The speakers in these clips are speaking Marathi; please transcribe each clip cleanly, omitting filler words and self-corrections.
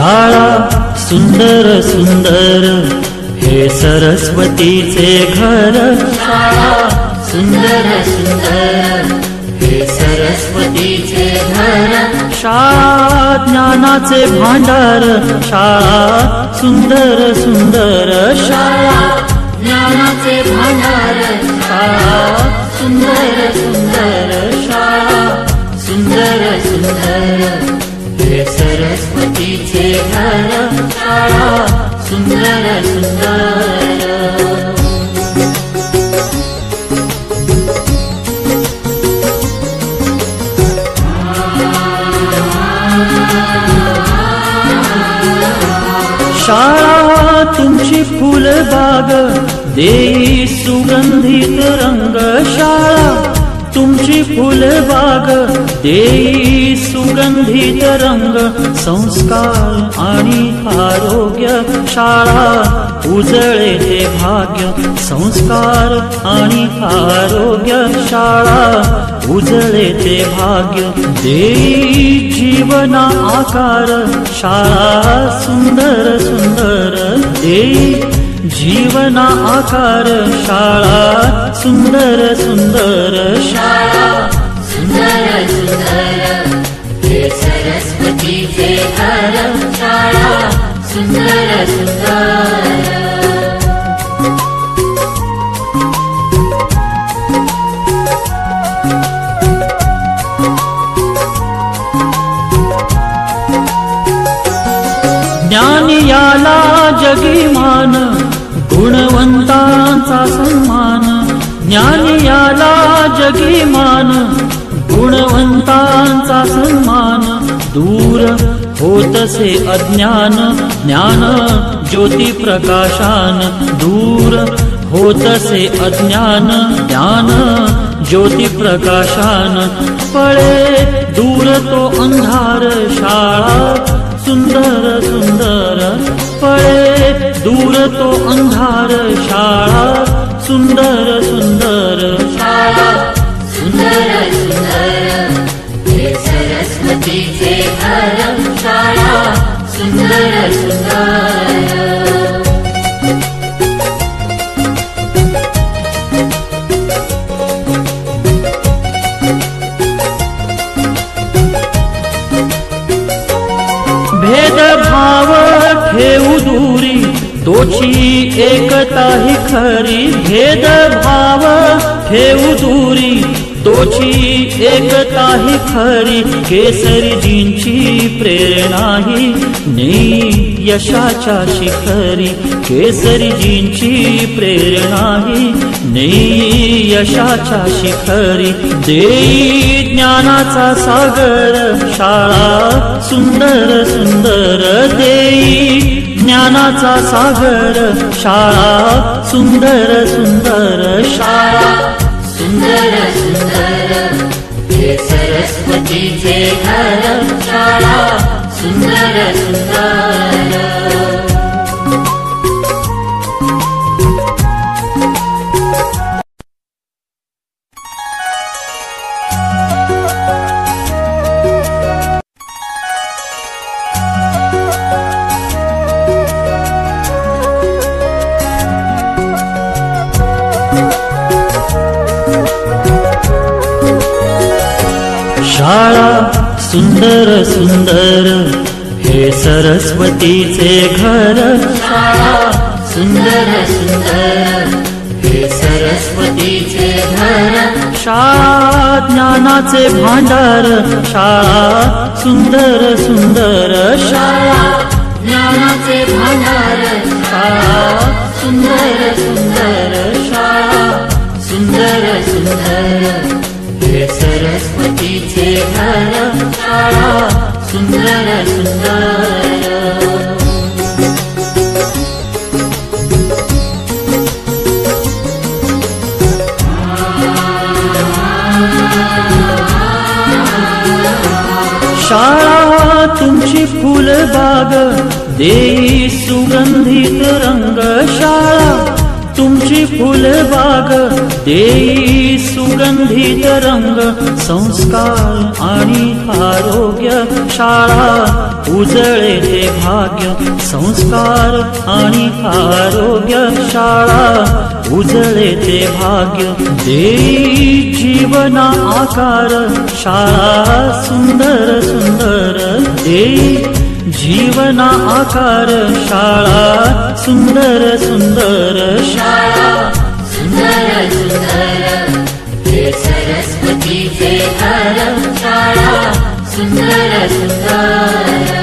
शाळा सुंदर सुंदर हे सरस्वतीचे घर। शाळा सुंदर सुंदर हे सरस्वतीचे घर। शाळा ज्ञानाचे भांडार। शाळा सुंदर सुंदर शाळा ज्ञानाचे भांडार। शाळा सुंदर सुंदर शाळा सुंदर सुंदर हे सरस्वतीचे घर। शाळा सुंदर सुंदर। शाळा तुमची फुलबाग देई सुगंधित रंग। शाळा तुमची फुलबाग देई सुगंधित रंग। संस्कार आणि आरोग्य शाळा उजळे ते भाग्य। संस्कार आणि आरोग्य शाळा उजळे ते भाग्य। देई जीवना आकार शाळा सुंदर सुंदर देई जीवना आकार। शाळा सुंदर सुंदर शाळा सुंदर सुंदर हे सरस्वतीचे घर। शाळा सुंदर सुंदर। ज्ञान याला जगी मान गुणवंतांचा सन्मान। ज्ञान याला जगी मान गुणवंतांचा सन्मान। दूर होतसे अज्ञान ज्ञान ज्योती प्रकाशान। दूर होतसे अज्ञान ज्ञान ज्योती प्रकाशान। पळे दूर तो अंधार शाळा सुंदर सुंदर। पळे दूर तो अंधार शाळा सुंदर सुंदर शाळा सुंदर सुंदर हे सरस्वतीचे घर। शाळा सुंदर सुंदर। भेदभाव ठेवू दूरी तोची एकता ही खरी। भेदभाव ठेवू दूरी तोची एकता ही खरी। केसरीजींची प्रेरणा ही नेई यशाच्या शिखरी। केसरीजींची प्रेरणा ही नेई यशाच्या शिखरी। देई ज्ञानाचा सागर शाळा सुंदर सुंदर देई ज्ञानाचा सागर। शाळा सुंदर सुंदर शाळा सुंदर सुंदर हे सरस्वतीचे घर। शाळा सुंदर सुंदर। शाळा सुंदर सुंदर हे सरस्वतीचे घर। शाळा सुंदर सुंदर हे सरस्वतीचे घर। शाळा ज्ञानाचे भांडार। शाळा सुंदर सुंदर शाळा ज्ञानाचे भांडार। शाळा सुंदर सुंदर शाळा सुंदर सुंदर हे सरस्वतीचे घर। शाळा सुंदर सुंदर। शाळा तुमची फुलबाग देई सुगंधित रंग। शाळा तुमची फुलबाग देई सुगंधित रंग संस्कार आणि आरोग्य शाळा उजळे ते भाग्य संस्कार आणि आरोग्य शाळा उजळे ते भाग्य देई जीवना आकार शाळा सुंदर सुंदर देई जीवना आकार शाळा सुंदर सुंदर शाळा सुंदर सुंदर हे सरस्वतीचे घर शाळा सुंदर सुंदर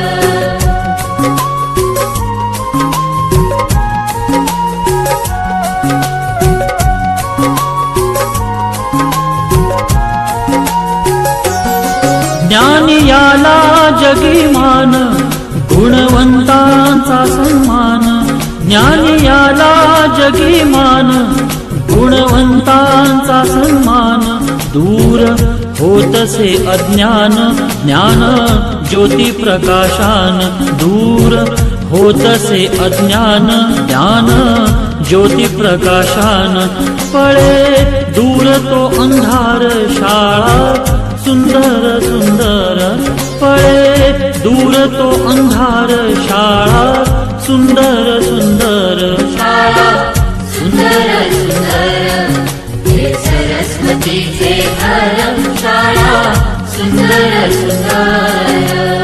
ज्ञान याला जगीमान गुणवंतांचा सन्मान ज्ञान याला जगीमान गुणवंतांचा सन्मान दूर होतसे अज्ञान ज्ञान ज्योती प्रकाशान दूर होतसे अज्ञान ज्ञान ज्योती प्रकाशान पळे दूर तो अंधार शाळा सुंदर सुंदर पळे दूर तो अंधार शाळा सुंदर सुंदर शाळा सुंदर सुंदर हे सरस्वतीचे घर शाळा सुंदर सुंदर